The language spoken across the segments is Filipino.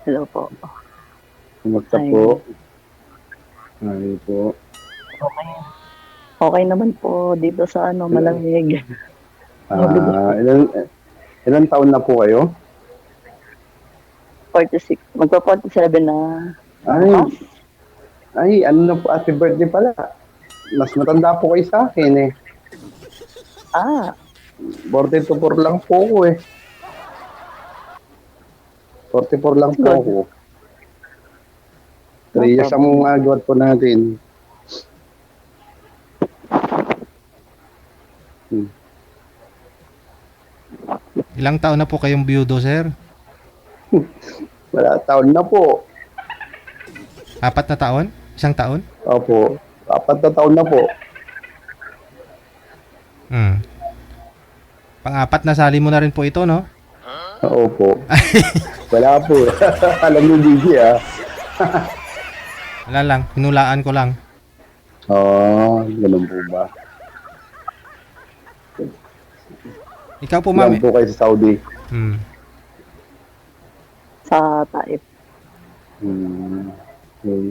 Hello po. Kumusta Ay, po? Ay po. okey. Okey naman po dito sa ano, malamig. Magulo. Ilan ilang taon na po kayo? 46, magfa-47 na Ay, bukas. ano na po, happy birthday pala. Mas matanda po kayo sa akin eh. Ah, 44 lang po ako eh. 44 lang po good. ako. No 3 years ang problem. agwat po natin. Hmm. Ilang taon na po kayong biyudo, sir? Wala, taon na po. 4 na taon? Isang taon? Opo, 4 na taon na po. Hmm. Pang-apat na sali mo na rin po ito, no? Opo. Wala po. Alam niyo, Gigi ah. Wala lang, hinulaan ko lang. Ganun po ba? Ikaw po, Yan ma'am. po kayo sa Saudi. Hmm. Sa Taif. Okay.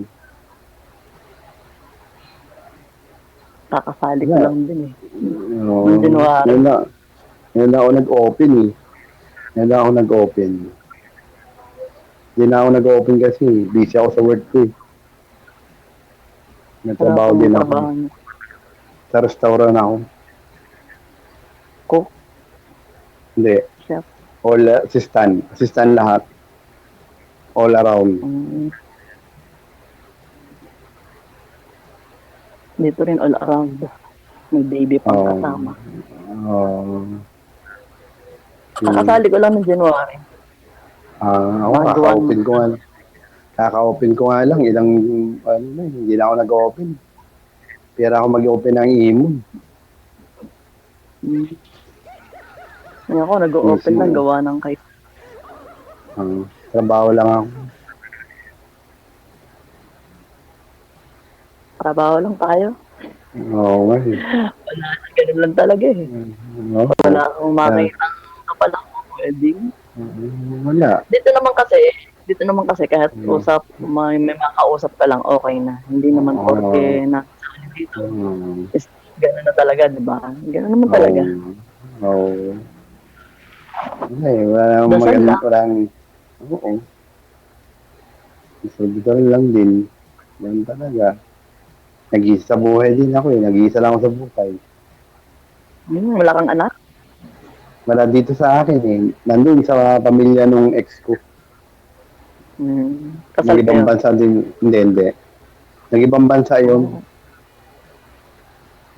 Kakasali ko Yeah. lang din eh. Oo. Nung January. Ngayon na ako nag-open eh. Ngayon na ako nag-open. Hindi na ako nag-open kasi busy ako sa work ko eh. May Wala trabaho pong din ako. trabaho niyo. Sa restaurant ako. Cook, Hindi. chef. All assistant. Assistant lahat. All around. Dito rin all around. May baby pang Oo. kasama. Hmm. Kakasali ko lang ng January. Ako Mga kaka-open ko nga. Kaka-open ko nga lang. Hindi na ako nag-open. Pero ako mag-open ng imon. Ngayon ako nag-o-open Yes, lang ma'am. gawa ng kay Trabaho lang ako. trabaho lang tayo. Oo nga eh. Ganun lang talaga eh. Oo. Wala akong makita kapal ako pwedeng. Wala. Dito naman kasi kahit usap, may makausap ka lang, okay na. Hindi naman porke na dito. Is, ganun na talaga, di ba? Ganun naman talaga. Oo. Wala eh. Wala namang Dasal maganda. lang. Walang. Oo. Isolitar lang din. Ganun talaga. Nag-iisa sa buhay din ako eh. Nag-iisa lang ako sa buhay. Wala kang anak? Wala dito sa akin eh. Nandun sa pamilya nung ex ko. Kasal Nag-ibang kayo? bansa din. Hindi. Nag-ibang bansa yun.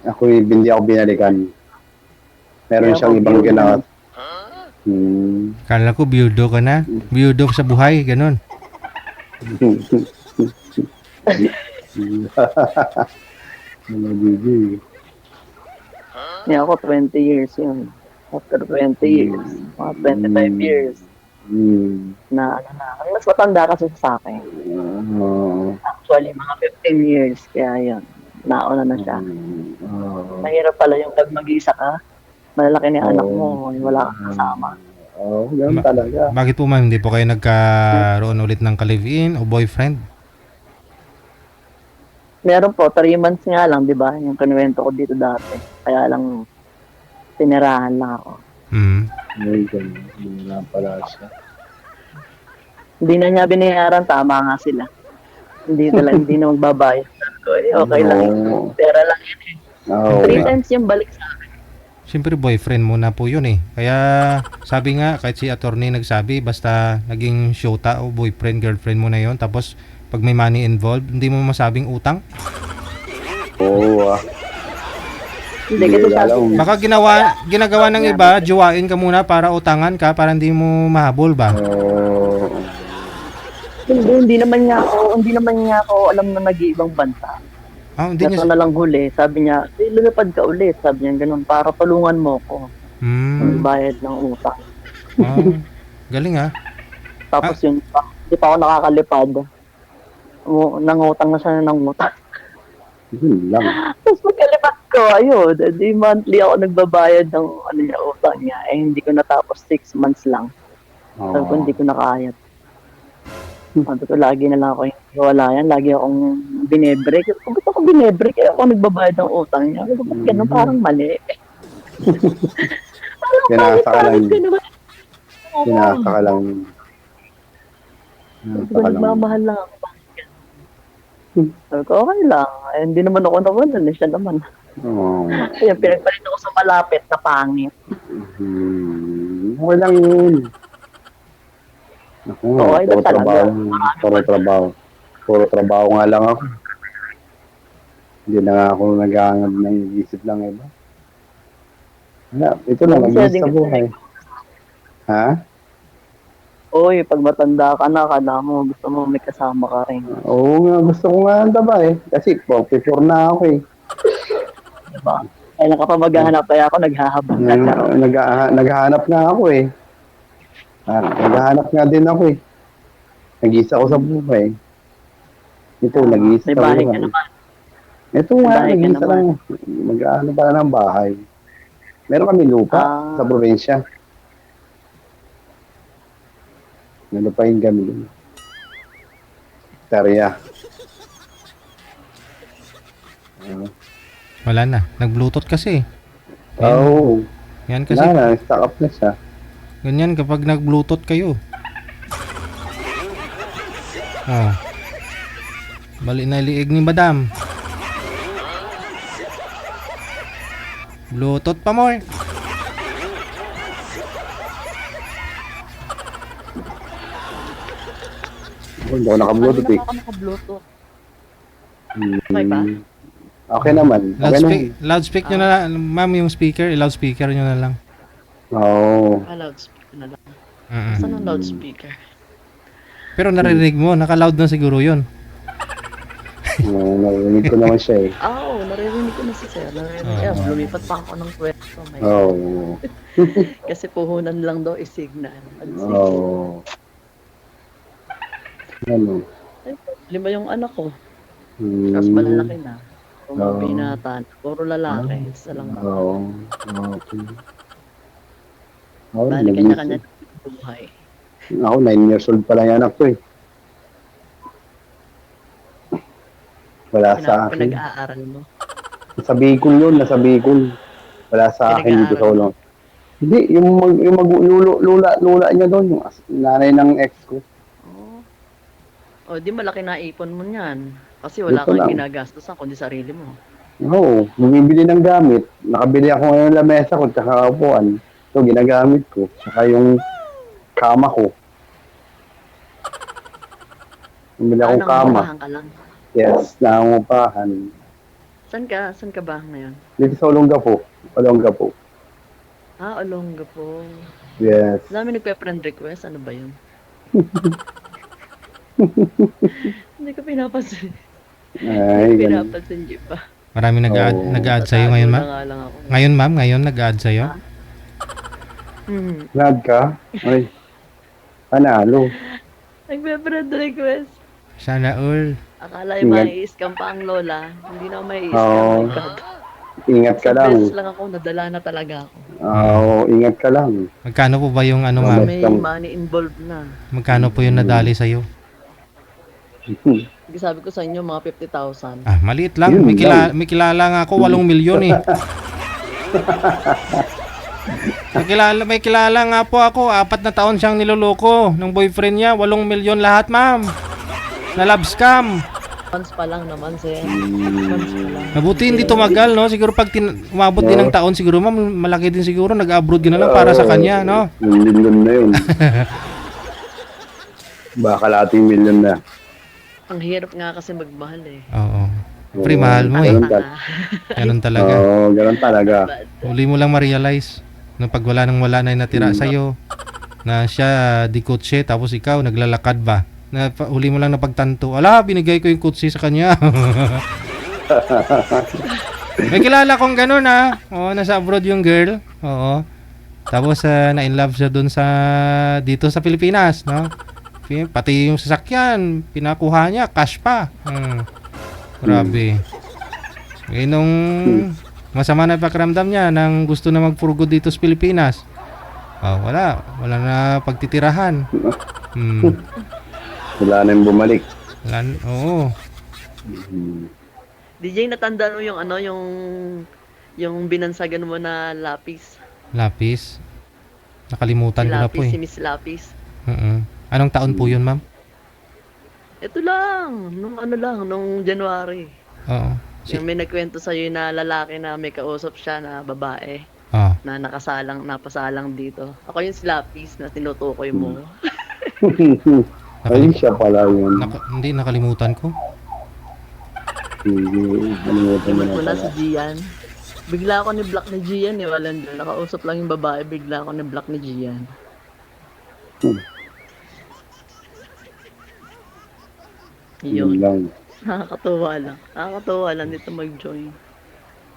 Hindi ako binalikan. Meron Kaya siyang ako, ibang biyudo. ginawa. Kala ko biyudo ka na. Biyudo sa buhay, ganun. Kaya ako 20 years yun. After 20 years, mga 25 years, na ano na. Ang mas matanda kasi sa akin. Actually, mga 15 years. Kaya yun, nauna na siya. Mahirap pala yung pag mag-isa ka. Malalaki na yung anak mo, wala kang kasama. Ganun talaga. Bakit po, ma'am? Hindi po kayo nagkaroon ulit ng ka-live-in o boyfriend? Meron po, 3 months nga lang, di ba? Yung kinuwento ko dito dati. Kaya lang, tinirahan lang ako. Wala pala siya. Hindi na niya binayaran, tama nga sila. Hindi na magbabayad. Sabi ko, okay lang. Pera lang yun eh. 3 times yung balik sa akin. Siyempre, boyfriend mo na po yun eh. Kaya sabi nga, kahit si attorney nagsabi, basta naging shota o boyfriend, girlfriend mo na yon, tapos pag may money involved, hindi mo masabing utang. Oo Hindi kasi sabi, Baka ginagawa ng iba, jowain ka muna para utangan ka, para hindi mo mahabol ba? hindi naman niya ako alam na nag-iibang bansa. Hindi Kaso niya... na lang huli, sabi niya, lumipad ka ulit. Sabi niya, ganun, para tulungan mo ko. Bayad ng utang. Galing ah. Tapos yun pa, hindi pa ako nakakalipad. Nangutang na siya ng utang. Yun lang. Tapos pagkalipad ko, ayun, di monthly ako nagbabayad ng utang niya. Hindi ko natapos 6 months lang. Sabi ko, hindi ko na kaya. Sabi ko, lagi na lang ako yung wala yan. Lagi akong binebreak. Kung ba't ako binebreak, eh, ako nagbabayad ng utang niya. Sabi ko, ba't ganun? Parang mali. Pinasa ka lang. Ganun. Oo. Pinasa ka lang. Sabi Pinasa ko, ka lang. nagmamahal lang ako. Sabi ko, okay lang. Eh, hindi naman ako nawalan. Siya naman. Oo. Kaya pinagpalit ako sa malapit na pangit. Okay lang yun. Ako nga, Okay lang puro talaga. trabaho. Puro trabaho. Puro trabaho nga lang ako. Hindi na nga ako nag-aangad ng isip lang iba. Wala, ito lang, Kasi nag-iis din sa kasi- buhay. Ha? Oy, pag matanda ka na, kala mo, gusto mo may kasama ka rin. Oo nga, gusto ko nga ang taba eh. Kasi 44 na ako eh. Diba? Ay, nakapamaghahanap kaya ako, naghahabang na ka. Naghahanap nga ako eh. Naghahanap nga din ako eh. Nag-iisa ko sa buhay. Ito, nag-iisa May bahay ka naman. Ito May nga, bahay ka nag-iisa lang. Mag-ano pala ng bahay. Meron kami lupa Ah. sa probinsya. Nalupain kami dun. Hektarya. Wala na. Nag-bluetooth kasi. Oo. Yan kasi. Wala na, stock up na siya. Ganyan kapag nag-bluetooth kayo. Oh. Bali na liig ni madam. Bluetooth pa more. Hindi ako naka-bluetooth eh. Ako naka-bluetooth. Hmm. Okay ba? Okay naman. Okay naman. Loudspeak nyo na lang. Ma'am, yung speaker, loudspeaker nyo na lang. Oo. Loudspeaker na lang. Mm-mm. Saan ang loudspeaker? Pero narinig mo, naka-loud na siguro yun. Narinig ko naman siya eh. Oo, naririnig ko na si Sir. Naririnig ko. Lumipat pa ako ng pwesto. Oo. Kasi puhunan lang daw is-signal. Oo. Ano? Ay, 5 yung anak ko. Hmm. Tapos malalaki na. Kung Oo. binatan, puro lalaki. Isa lang. Oo. Okay. Oo, Bali nag-iisa. kanya-kanya buhay. Ako, 9 years old pa lang yung anak ko eh. Wala sa akin. Pinag-aaral mo. Nasa Bicol yun, nasa Bicol. Wala sa akin dito sa Ulong. Hindi, yung lula niya doon, yung nanay ng ex ko. O, di malaki na ipon mo niyan. Kasi wala Dito kang lang. ginagastosan kundi sarili mo. Oo, bumibili ng gamit. Nakabili ako ngayon ng lamesa ko, tsaka upuan. Ito, ginagamit ko. Tsaka yung kama ko. Bumili akong kama. Nangungupahan ka lang. Yes, nangungupahan. Saan ka? Saan ka ba ngayon? Dito sa Olongapo. Olongapo. Ah, Olongapo. Yes. Dami nagpe-friend request. Ano ba yun? Hindi ko pinapansin. Ay, Hindi ko ganun. pinapansin, Jeep pa. Marami nag-add, Oo. nag-add sa'yo ngayon, Tatago ma'am? na nga lang ako. Ngayon, ma'am? Ngayon nag-add sa'yo? Nag ka? Ay. Panalo. Nagpe-friend request. Sana all. Akala yung Ingat. mai-scam pa ang lola. Hindi na ako mai-scam. Oo. My God. Ingat ka Sa lang. beses lang ako, nadala na talaga ako. Oo, ingat ka lang. Magkano po ba yung ano, Oo, ma'am? May Scam. money involved na. Magkano po yung nadali sa'yo? Sige, sabi ko sa inyo, mga 50,000. Ah, maliit lang. Yun May kilala nga ako, 8 milyon eh. May kilala nga po ako, 4 na taon siyang niloloko ng boyfriend niya, 8 milyon lahat, ma'am. Na love scam. Months pa lang naman, sir. Months pa lang. Mabuti hindi tumagal, no? Siguro pag umabot din ng taon, siguro ma'am, malaki din siguro. Nag-abroad ka na lang para sa kanya, no? Milyon na yun. Baka lating milyon na. Ang hirap nga kasi magmahal eh. Oo. Pre, mahal mo eh. Ganun tal- Ganun talaga. Oo, ganun talaga. Uli mo lang ma-realize na pag wala nang wala na yung natira sa'yo, na siya di kotse, tapos ikaw naglalakad ba? Na huli mo lang na pagtanto, ala, binigay ko yung kotse sa kanya. May kilala kong ganun ha. Oo, nasa abroad yung girl. Oo. Tapos na-in love siya dun sa dito sa Pilipinas, no? Pati yung sasakyan, pinakuha niya, cash pa. Grabe. Eh, nung masama na pakiramdam niya nang gusto na mag-for-good dito sa Pilipinas. Wala na pagtitirahan. Wala na yung bumalik. Oo. Hmm. DJ, natanda mo yung ano, yung binansagan mo na lapis. Lapis. Nakalimutan Si ko na po Lapis, si eh. Miss Lapis. Anong taon po yun, ma'am? Ito lang, nung January. Oo. Yung may nagkwento sa'yo na lalaki na may kausap siya na babae Ah. na napasalang dito. Ako yung si Lapis na tinutukoy mo. Ay, siya pala yun. Hindi, nakalimutan ko. Hindi, nalimutan mo Iwan na mo na pala. si Gian. Bigla ako ni block ni Gian eh, walang doon. Nakausap lang yung babae, bigla ako ni block ni Gian. Hmm. Yun Yun. lang. Nakakatuwa lang dito mag-join.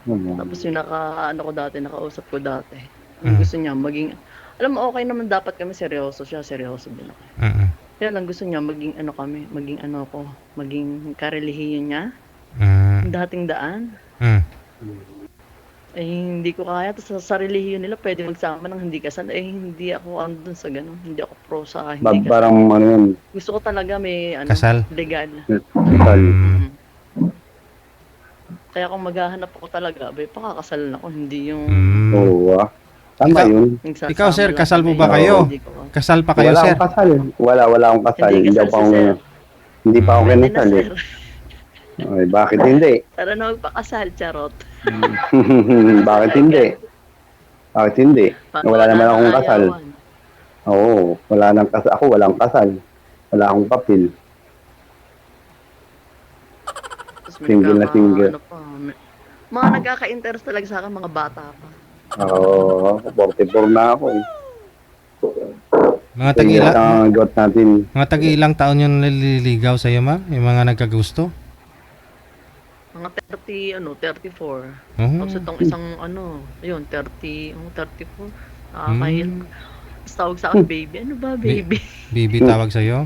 Tapos yung nakausap ko dati. Ang gusto niya maging, alam mo, okay naman dapat kami seryoso siya, seryoso din ako. Kaya lang gusto niya maging maging karelihiyon niya. Yung dating daan. Eh, hindi ko kaya. Tapos sa relihiyon nila, pwede magsama ng hindi kasal. Eh, hindi ako andun sa ganun. Hindi ako pro sa hindi kasal. Parang ano yun, Gusto ko talaga may Kasal? legal. kasal. Mhm. Kaya kung maghahanap ako talaga, pakakasalan ako. Hindi yung Oo, tama Ikaw- yun. nagsasama Ikaw, sir, lang kasal mo kami. ba kayo? Hindi ko. Kasal pa kayo, Wala sir? akong kasal. Wala akong kasal. Hindi kasal ako, si sir. hindi pa ako Pwede na, kinasal eh. sir. Ay, bakit hindi? Tara na magpakasal, charot. Bakit hindi? Bakit hindi? Wala naman akong kasal. ayawan. Oo, wala nang kasal. Ako walang kasal. Wala akong papel. Tapos may Single na single. mga nagkaka-interest talaga sa akin, mga bata pa. Oo, 44 na ako eh. Mga Tingnan tag-ilang, ang got natin. mga tag-ilang taon yung naliligaw sa'yo, ma'am? Yung mga nagkagusto? Mga 34. Oo. Tapos itong isang yun, 34. Nakakahiya. Tapos tawag sa akin, baby. Ano ba, baby? Bibi tawag sa'yo?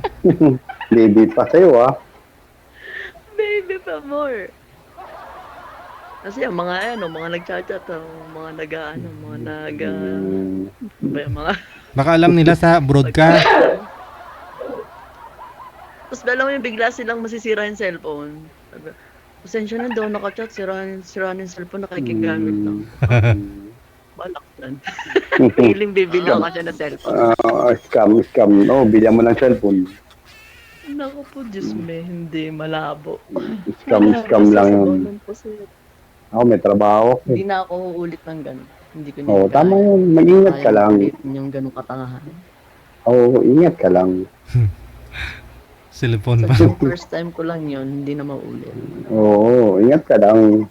Baby pa sa'yo ah. Baby pa more. Kasi yung mga mga nagchat-chat, mga mga Baka alam nila sa abroad ka. Tapos alam mo yung bigla silang masisira yung cellphone. Sabi, pasensya na daw nakachat, sira yung cellphone, nakikigamit lang. Balak yan. Feeling bibili ka siya na cellphone. Scam. Oh, bilhan mo ng cellphone. Naku po, Diyos me, hindi malabo. Scam lang yun. Ako may trabaho. Hindi na ako uulit ng gano'n. Hindi ko Oo, tama yun. Mag-ingat ka lang. Yung gano'ng katangahan. Oo, ingat ka lang. Cellphone So, ba? yung first time ko lang yun, hindi na maulit. Oo, ingat ka lang.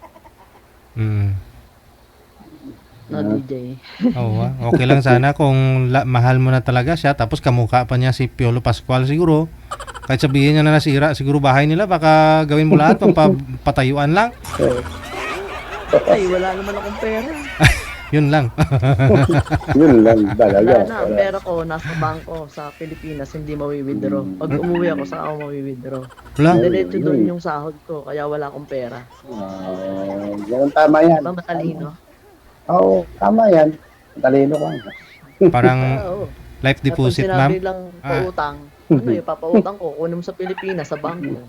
No, DJ. Oo, okay lang sana kung mahal mo na talaga siya tapos kamukha pa niya si Piolo Pascual siguro. Kahit sabihin niya na nasira siguro bahay nila, baka gawin mo lahat patayuan lang. Ay, wala naman akong pera. Yun lang. Yun lang talaga. Wala na, ang pera ko nasa bangko sa Pilipinas, hindi mawi-withdraw. Pag umuwi ako, saan ako mawi-withdraw? Wala. Diretso doon yung sahod ko, kaya wala akong pera. Ganun tama yan. Diba matalino? Oo, tama yan. Talino ka. Parang Oo. life deposit, ma'am. Sinabi lang pautang, papautang ko, kunin mo sa Pilipinas, sa bangko.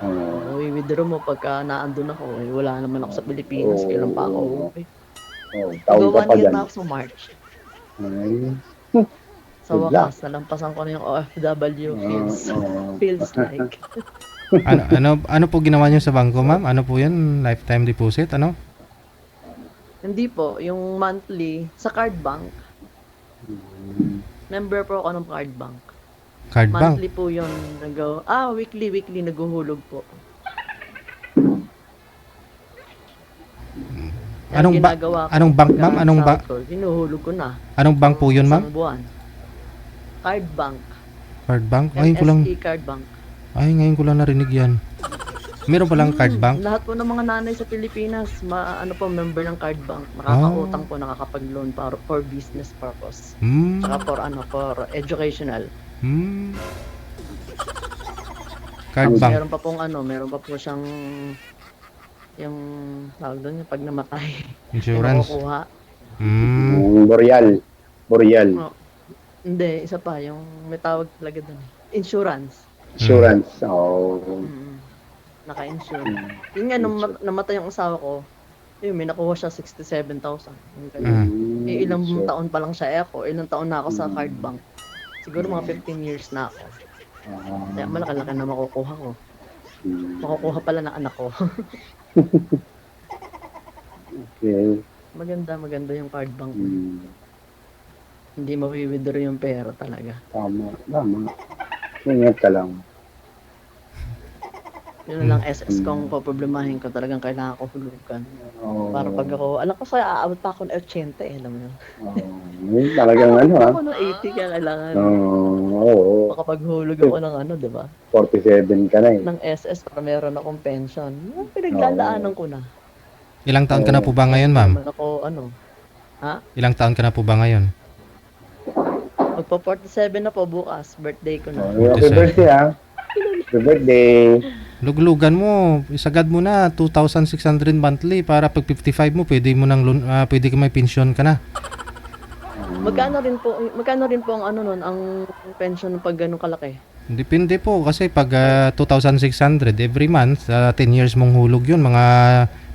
Mawi-withdraw mo pagka naandun ako, wala naman ako sa Pilipinas, kailan pa ako uuwi. Taon ka pa Gawa dyan. na ako sa March. Ay, Sa Good wakas, nalampasan ko na yung OFW feels like. Ano po ginawa niyo sa bangko, ma'am? Ano po 'yun? Lifetime deposit, ano? Hindi po, yung monthly, sa card bank. Member po ako ng card bank. Card bank. Monthly po yun. Weekly naguhulog po. Yan Anong ginagawa ko. anong bank, ma'am? Pagka Anong sahod ko, Hinuhulog ko na. Anong bank po 'yun, ma'am? Isang buwan. Card bank. Card bank? Ngayon ko lang MSE card bank. ngayon ko lang narinig 'yan. Meron pa lang card bank? Lahat po ng mga nanay sa Pilipinas, member ng card bank. Nakakautang po, nakakapag-loan for business purpose. Saka for educational. Card Tapos bank. meron pa po siyang yung tawag doon yung pag namatay. Insurance. Kinukuha. Boreal. Hindi, isa pa, yung may tawag talaga doon. Insurance. Insurance. Oh. Naka-insure. Yun nga, nung namatay yung asawa ko, yun, may nakuha siya 67,000. Yung ganyan. Ilang taon pa lang siya ako. Ilang taon na ako sa card bank. Siguro mga 15 years na ako. Kaya malaki-laki na makukuha ko. Makukuha pala ng anak ko. Okay. Maganda yung card bank. Hindi mawi-withdraw yung pera talaga. Tama. Ingat ka lang. Yun lang SS kong poproblemahin ko. Talagang kailangan ko hulugan. Para pag ako, alam ko sa aabot pa ako ng 80 alam mo yun. Yun talagang ano ha. Ako ng 80 kaya kailangan. Oo. Makapaghulog ako ng ano, di ba? 47 ka na eh. Ng SS para meron akong pension. Pinaglalaanan ko na. Ilang taon ka na po ba ngayon, ma'am? Naman ako, ano, Ilang taon ka na po ba ngayon? magpa 47 na po bukas. Birthday ko na. Happy birthday ha. Happy birthday. Luglugan mo, isagad mo na 2,600 monthly para pag 55 mo, pwede ka may pension ka na. Magkano rin po ang ano nun, ang pension pag ganun kalaki? Depende po kasi pag 2,600 every month, 10 years mong hulog yun, mga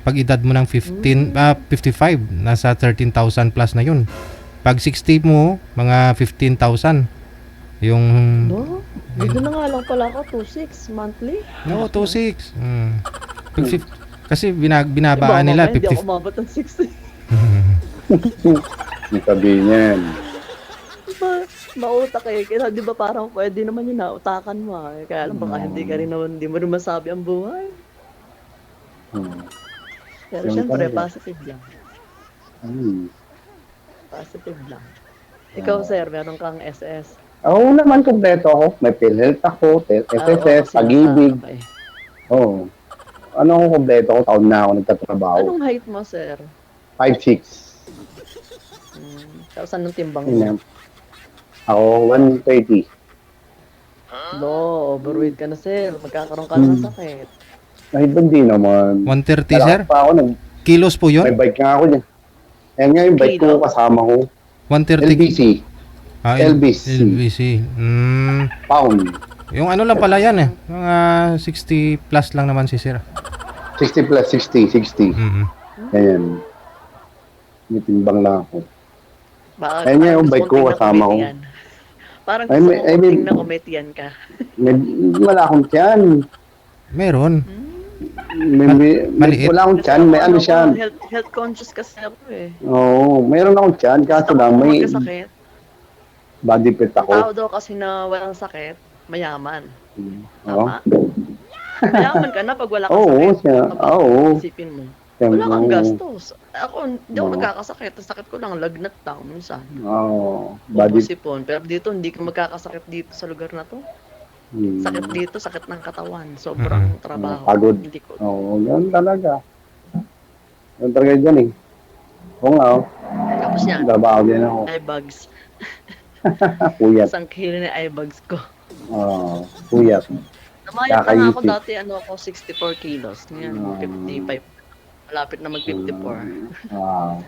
pag edad mo ng 55, nasa 13,000 plus na yun. Pag 60 mo, mga 15,000. Yung... No? Dito na nga lang pala ako, 2,600 monthly. No, 2,600. Kasi binabaan nila. Hindi ako umabot ng 60. Yung sabihin yan. Mautak eh. Kaya di ba parang pwede naman yun nautakan mo eh. Kaya alam baka hindi ka rin naman, hindi mo rin masabi ang buhay. Pero Yung syempre, talaga. positive lang. Positive lang. Ikaw sir, meron kang SS. Oo naman, kompleto ako. May PhilHealth ako, SSS, Pag-ibig. Oo. Ano ako kompleto ako? Taon na ako nagtatrabaho. Anong height mo sir? 5'6". Tapos anong timbang mo? Ako, 130. No, overweight ka na sir. Magkakaroon ka na ng sakit. Ay, hindi naman. 130, sir? Malakas pa ako. Kilos po yun? May bike nga ako dyan. Ayan nga yung bike ko, kasama ko. 130. LBC. LBC. Pound. Yung ano lang pala yan eh. Mga 60 plus lang naman si sir. 60 plus 60. Ayan. May timbang lang ako. Ayun nga yung bike ko, kasama ko. Parang gusto ko kunting na komedian ka. Wala akong tiyan. Meron. Maliit. Wala akong tiyan. May ano siya. Health conscious kasi ako eh. Oo, meron akong tiyan. Kaso lang may body fit Ang ako. tao daw kasi na walang sakit, mayaman. Oo. Tama? Mayaman ka na pag wala kang Oo, sakit. siya. Oo. Isipin mo. Wala kang gastos. Ako, hindi ako nagkakasakit. Ang sakit ko lang, lagnat lang minsan. Oo. Body sipon. Pero dito, hindi ka magkakasakit dito sa lugar na to. Sakit dito, sakit ng katawan. Sobrang trabaho. Pagod. Hindi ko. Oo, yan talaga. Yan talaga dyan eh. Oo nga, oh. Tapos yan, Trabaho din ako. eye bags. Puyat. Isang kilo na eye bags ko. Oo, puyat. Namayat pa nga ako Kakaisip. dati, ako 64 kilos. Ngayon, 55. Malapit na mag 54.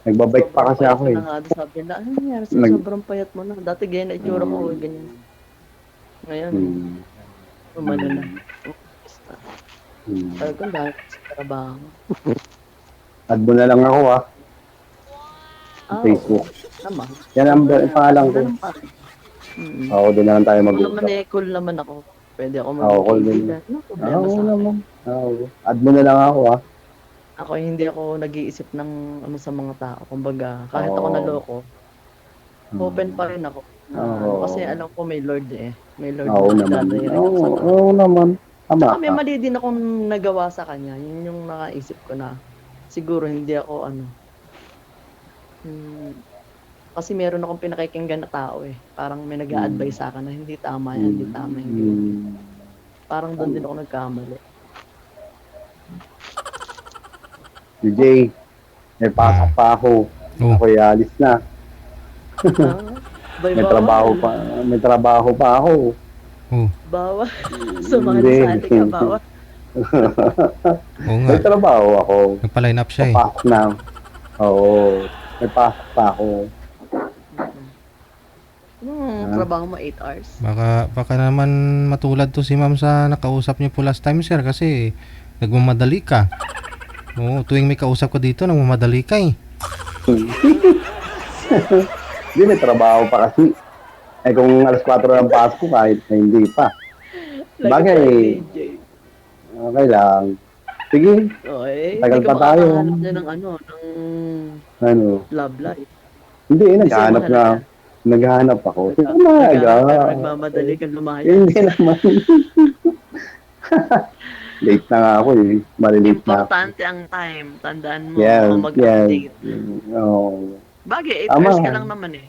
Nagbabike pa kasi ako eh. Sabi na, ano nangyari sa sobrang payat mo na? Dati ganyan na itsura ko, ganyan. Ngayon, umano na. Sabi ko, dahil sa trabaho. Add mo na lang ako ah. Sa Facebook. Tama. Yan ang pangalan ko. Oo, doon na lang tayo Cool naman mag-usap. cool naman ako. Pwede ako cool din. mag-kaibigan. No problema Oo sa akin. naman. Oo. Add mo na lang ako ah. Ako hindi ako nag-iisip ng ano sa mga tao. Kumbaga, kahit ako naloko, open pa rin ako. Kasi alam ko may Lord eh. May Lord Oo na naman. nagdadirect ako sa tao. Oo naman. Tama Saka may ka. mali din akong nagawa sa kanya. Yun yung nakaisip ko na siguro hindi ako ano. Kasi meron akong pinakikinggan na tao eh. Parang may nag-a-advise sa akin na hindi tama yan, hindi tama yan. Parang doon din ako nagkamali. DJ, may pasok pa ako. Ako'y alis na. May trabaho pa ako. Bawa. Sumali ka, bawa. Oo nga. May trabaho ako. Nagpa-line up siya eh. Papasok na. Oo. May pasok pa ako. Anong trabaho mo, 8 hours? Baka naman matulad to si ma'am sa nakausap niyo po last time, sir, kasi nagmamadali ka. Oo, tuwing may kausap ko dito, nagmamadali ka eh. Hindi, may trabaho pa kasi. Eh kung alas 4 ng pasok ko, kahit na hindi pa. Bagay. DJ. Okay lang. Sige, Okay. Tagal Hindi ka pa tayo. makakahanap niya ng ano. love life. Hindi, naghahanap Hindi na. sa'yo Naghahanap ako. Pero Umaga. nagmamadali ka lumayas. Hindi naman. Late na nga ako eh. Malilate na ako. Importante ang time. Tandaan mo Yes, kung mag-update. Oo. Bagay, 8 Tama. hours ka lang naman eh.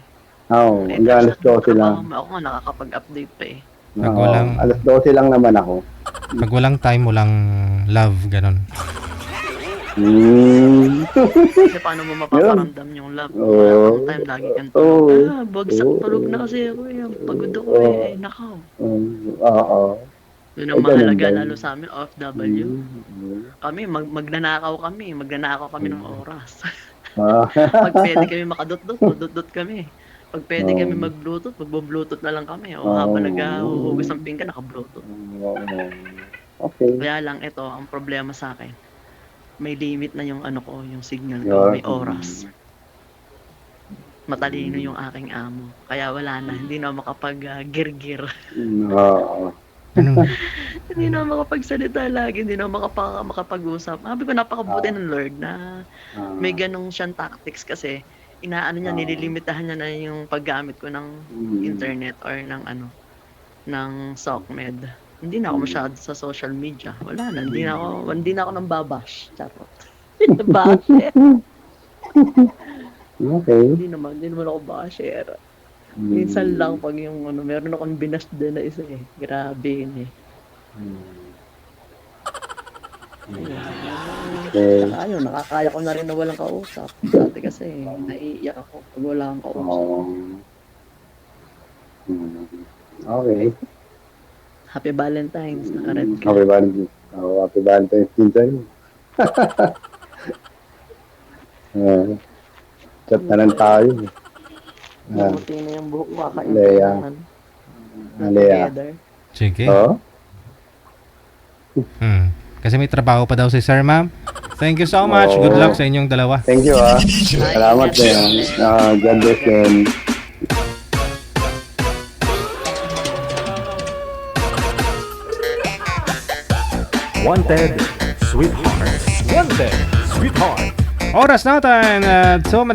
Oo, 8 hanggang alas hours na 12 lang. trabaho mo. Ako nga nakakapag-update pa eh. Pag Oo, walang- alas 12 lang naman ako. Pag walang time, walang love, ganon. Kasi paano mo mapaparamdam yung love? Oo. Wala kang time, lagi kang Oo. tulog. Bagsak Oo. tulog na kasi ako eh. Pagod ako Oo. eh. Nakaw. Oo. Yun ang Ay, ganun mahalaga ba? lalo sa amin, OFW. Kami, magnanakaw kami ng oras. Ah. Pag pwede kami makadot-dot, dot-dot kami. Pag pwede Oo. kami mag-bluetooth, magbo-bluetooth na lang kami. O Oo. habang naghuhugas ng pinggan, naka-bluetooth. Okay. Kaya lang ito, ang problema sa akin, may limit na yung ano ko, yung signal ko, may oras. Matalino yung aking amo. Kaya wala na, hindi na ako makapag-gir-gir. Oo. Ano? Hindi na ako makapagsalita lagi, hindi na ako makapag-usap. Sabi ko, napakabuti ng Lord na may ganong siyang tactics kasi inaano niya, nililimitahan niya na yung paggamit ko ng internet or ng ng SOCMED. Hindi na ako masyado sa social media. Wala na, hindi na ako nang babash. Charot. Bash. Okay. Hindi naman ako basher. Minsan lang pag yung meron akong binash din na isa eh. Grabe yun eh. Okay. Ayun, nakakaya ko na rin na walang kausap. Dati kasi naiiyak ako pag wala kang kausap. Okay. Happy Valentine's, naka-red ka. Happy Valentine's. Oh, happy Valentine's din sa'yo. Chat na lang tayo. Mamuti na yung buhok ko, kakain Lea. Lea. together. Sige. Oo? Kasi may trabaho pa daw si sir, ma'am. Thank you so much. Good luck sa inyong dalawa. Thank you ah. Salamat din. God bless din. Wanted, Sweetheart. Wanted, Sweetheart. Oras natin. So,